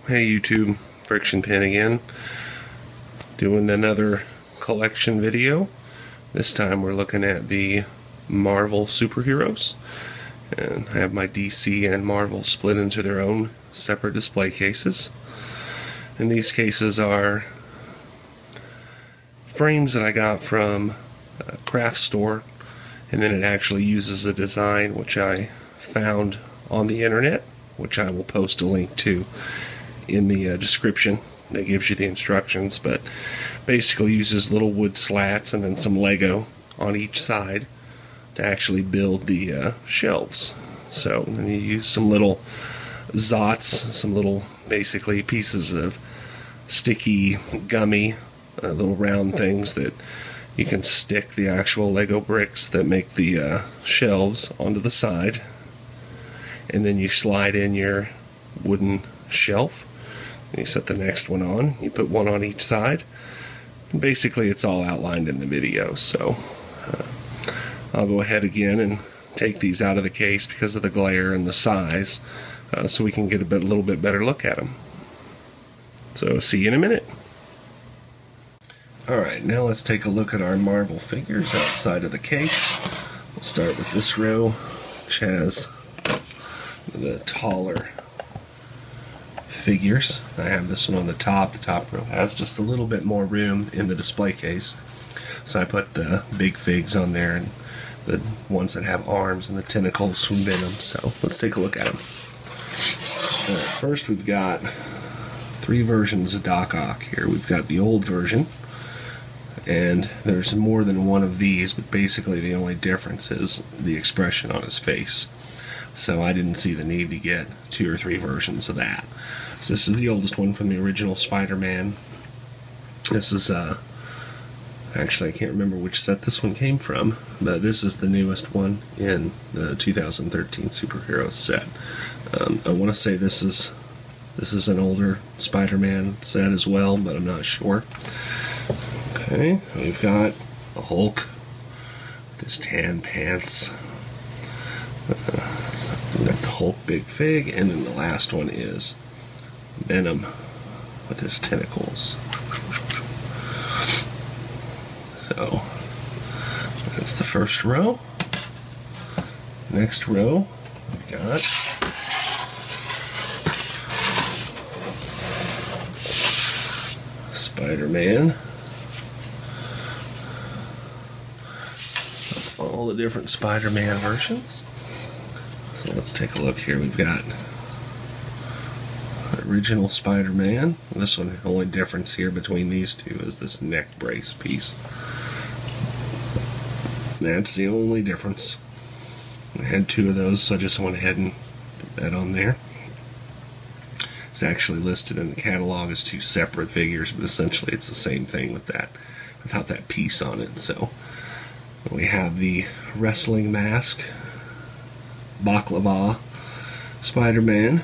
Hey YouTube, FrictionPin again, doing another collection video. This time we're looking at the Marvel superheroes, and I have my DC and Marvel split into their own separate display cases. And these cases are frames that I got from a craft store, and then it actually uses a design which I found on the internet, which I will post a link to in the description that gives you the instructions. But basically uses little wood slats and then some Lego on each side to actually build the shelves. So then you use some little zots, some little basically pieces of sticky gummy little round things that you can stick the actual Lego bricks that make the shelves onto the side, and then you slide in your wooden shelf. You set the next one on, you put one on each side. Basically it's all outlined in the video, so I'll go ahead again and take these out of the case because of the glare and the size, so we can get a little bit better look at them. So see you in a minute. Alright, now let's take a look at our Marvel figures outside of the case. We'll start with this row, which has the taller figures. I have this one on the top. The top row has just a little bit more room in the display case, so I put the big figs on there and the ones that have arms and the tentacles from Venom. So let's take a look at them. First we've got three versions of Doc Ock here. We've got the old version, and there's more than one of these, but basically the only difference is the expression on his face. So I didn't see the need to get two or three versions of that. So this is the oldest one from the original Spider-Man. This is actually I can't remember which set this one came from, but this is the newest one in the 2013 superhero set. I want to say this is an older Spider-Man set as well, but I'm not sure. Okay, we've got the Hulk with his tan pants. We've got the Hulk big fig, and then the last one is Venom with his tentacles. So that's the first row. Next row we got Spider-Man. All the different Spider-Man versions. So let's take a look here. We've got original Spider-Man. This one, the only difference here between these two is this neck brace piece. That's the only difference. I had two of those, so I just went ahead and put that on there. It's actually listed in the catalog as two separate figures, but essentially it's the same thing with that, without that piece on it. So we have the wrestling mask, Baklava Spider-Man.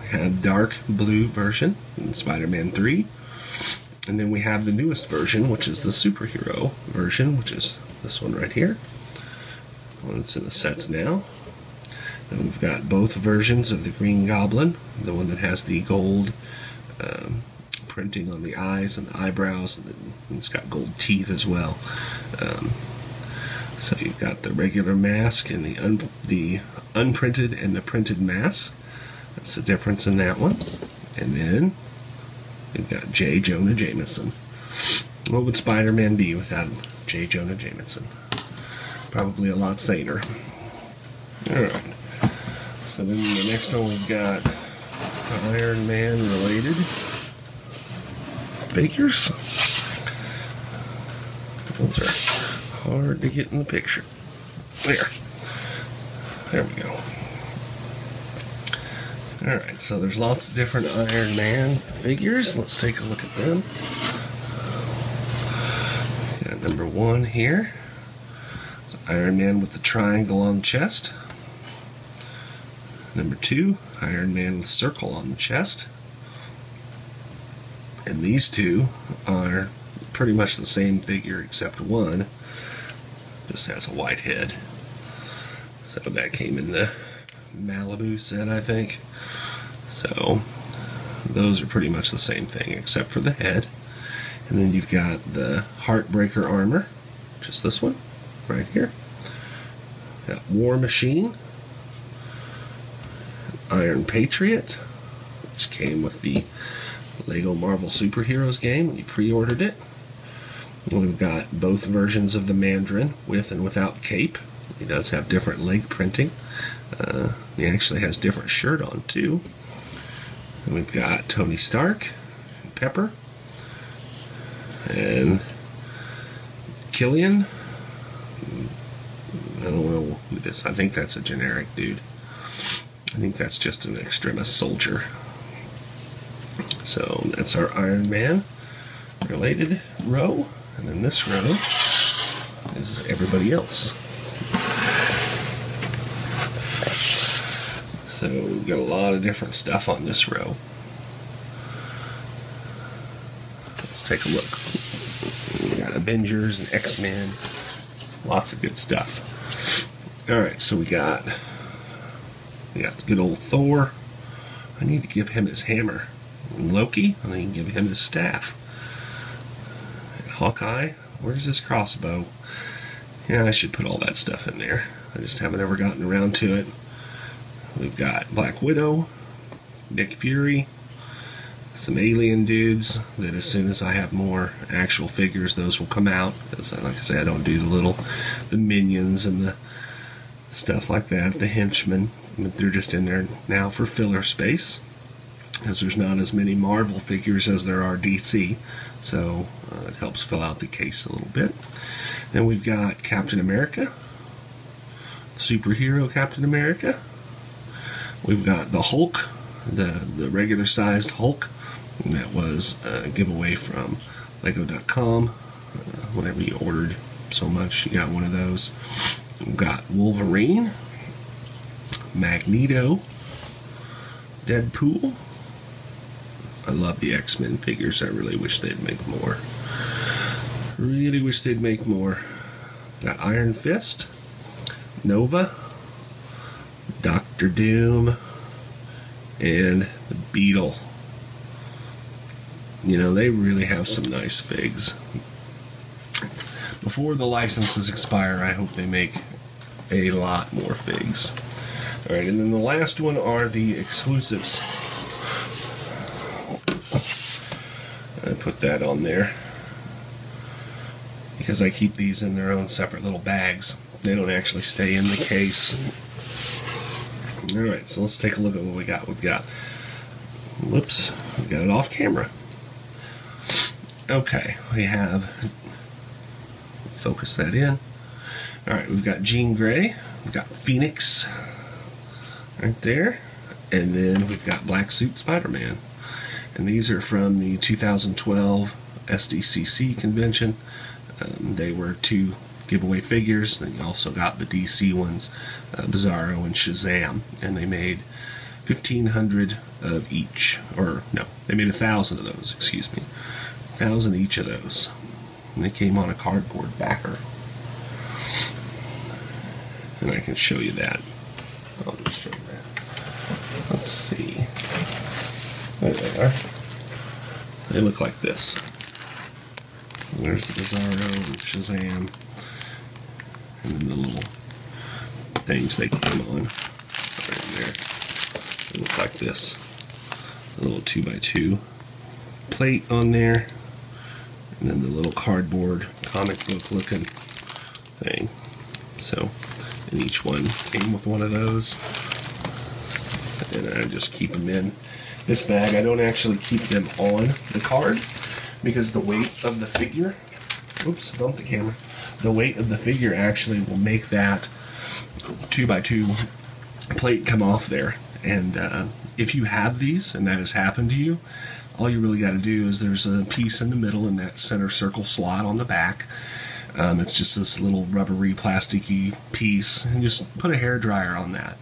We have dark blue version in Spider-Man 3. And then we have the newest version, which is the superhero version, which is this one right here. One that's in the sets now. Then we've got both versions of the Green Goblin, the one that has the gold printing on the eyes and the eyebrows, and then it's got gold teeth as well. So you've got the regular mask and the unprinted and the printed mask. That's the difference in that one. And then you've got J. Jonah Jameson. What would Spider-Man be without J. Jonah Jameson? Probably a lot saner. Alright. So then the next one we've got Iron Man related figures. Those are hard to get in the picture. There we go. Alright, so there's lots of different Iron Man figures. Let's take a look at them. Got number one here. It's Iron Man with the triangle on the chest. Number two, Iron Man with a circle on the chest. And these two are pretty much the same figure except one just has a white head. So that came in the Malibu set, I think. So those are pretty much the same thing except for the head. And then you've got the Heartbreaker armor, just this one right here. Got War Machine, Iron Patriot, which came with the Lego Marvel Superheroes game when you pre-ordered it. And we've got both versions of the Mandarin, with and without cape. He does have different leg printing. He actually has different shirt on too. And we've got Tony Stark, Pepper, and Killian. I don't know who this. I think that's a generic dude. I think that's just an Extremis soldier. So that's our Iron Man related row, and then this row is everybody else. So we've got a lot of different stuff on this row. Let's take a look. We got Avengers and X-Men. Lots of good stuff. Alright, so we got good old Thor. I need to give him his hammer. And Loki, I need to give him his staff. And Hawkeye, where's his crossbow? Yeah, I should put all that stuff in there. I just haven't ever gotten around to it. We've got Black Widow, Nick Fury, some alien dudes that as soon as I have more actual figures, those will come out. Because like I say, I don't do the minions and the stuff like that, the henchmen. But they're just in there now for filler space, as there's not as many Marvel figures as there are DC, so it helps fill out the case a little bit. Then we've got Captain America, superhero Captain America. We've got the Hulk, the regular sized Hulk, and that was a giveaway from Lego.com. Whenever you ordered so much, you got one of those. We've got Wolverine, Magneto, Deadpool. I love the X-Men figures. I really wish they'd make more. Really wish they'd make more. Got Iron Fist, Nova, Doctor Doom, and the Beetle. You know, they really have some nice figs. Before the licenses expire, I hope they make a lot more figs. Alright, and then the last one are the exclusives. I put that on there because I keep these in their own separate little bags. They don't actually stay in the case. Alright, so let's take a look at what we got. We've got, whoops, we got it off camera. Okay, we have, focus that in. Alright, we've got Jean Grey, we've got Phoenix right there, and then we've got Black Suit Spider-Man. And these are from the 2012 SDCC convention. They were 2 giveaway figures. Then you also got the DC ones, Bizarro and Shazam, and they made 1,500 of each, or no, they made 1,000 of those, excuse me. 1,000 each of those. And they came on a cardboard backer. And I can show you that. I'll just show you that. Let's see. There they are. They look like this. There's the Bizarro and Shazam. And then the little things they came on. Right there. They look like this. A little 2x2 plate on there. And then the little cardboard comic book looking thing. So, and each one came with one of those. And I just keep them in this bag. I don't actually keep them on the card because the weight of the figure, oops, bumped the camera. The weight of the figure actually will make that 2x2 plate come off there. And if you have these and that has happened to you, all you really got to do is there's a piece in the middle in that center circle slot on the back. It's just this little rubbery, plasticky piece, and just put a hairdryer on that,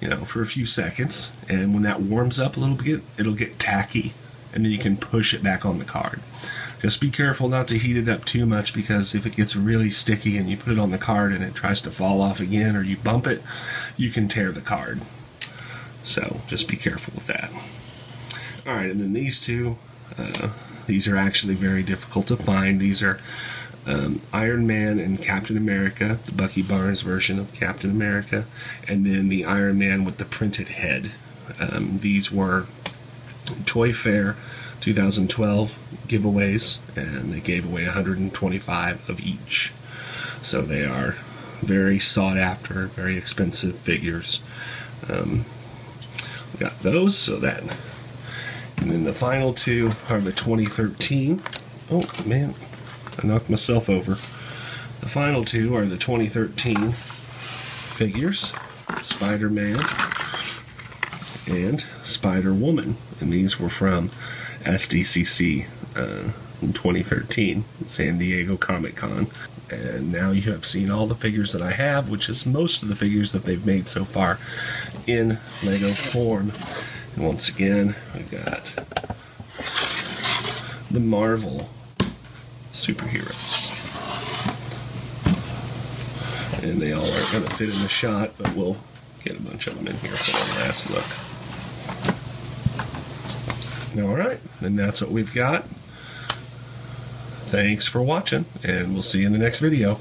you know, for a few seconds. And when that warms up a little bit, it'll get tacky, and then you can push it back on the card. Just be careful not to heat it up too much, because if it gets really sticky and you put it on the card and it tries to fall off again, or you bump it, you can tear the card. So just be careful with that. Alright, and then these two, these are actually very difficult to find. These are Iron Man and Captain America, the Bucky Barnes version of Captain America, and then the Iron Man with the printed head. These were Toy Fair 2012 giveaways, and they gave away 125 of each. So they are very sought after, very expensive figures. We got those, so that. And then the final two are the 2013. Oh man, I knocked myself over. The final two are the 2013 figures, Spider-Man and Spider-Woman, and these were from SDCC in 2013, San Diego Comic-Con. And now you have seen all the figures that I have, which is most of the figures that they've made so far in Lego form. And once again, we got the Marvel superheroes. And they all aren't going to fit in the shot, but we'll get a bunch of them in here for one last look. Alright, and that's what we've got. Thanks for watching, and we'll see you in the next video.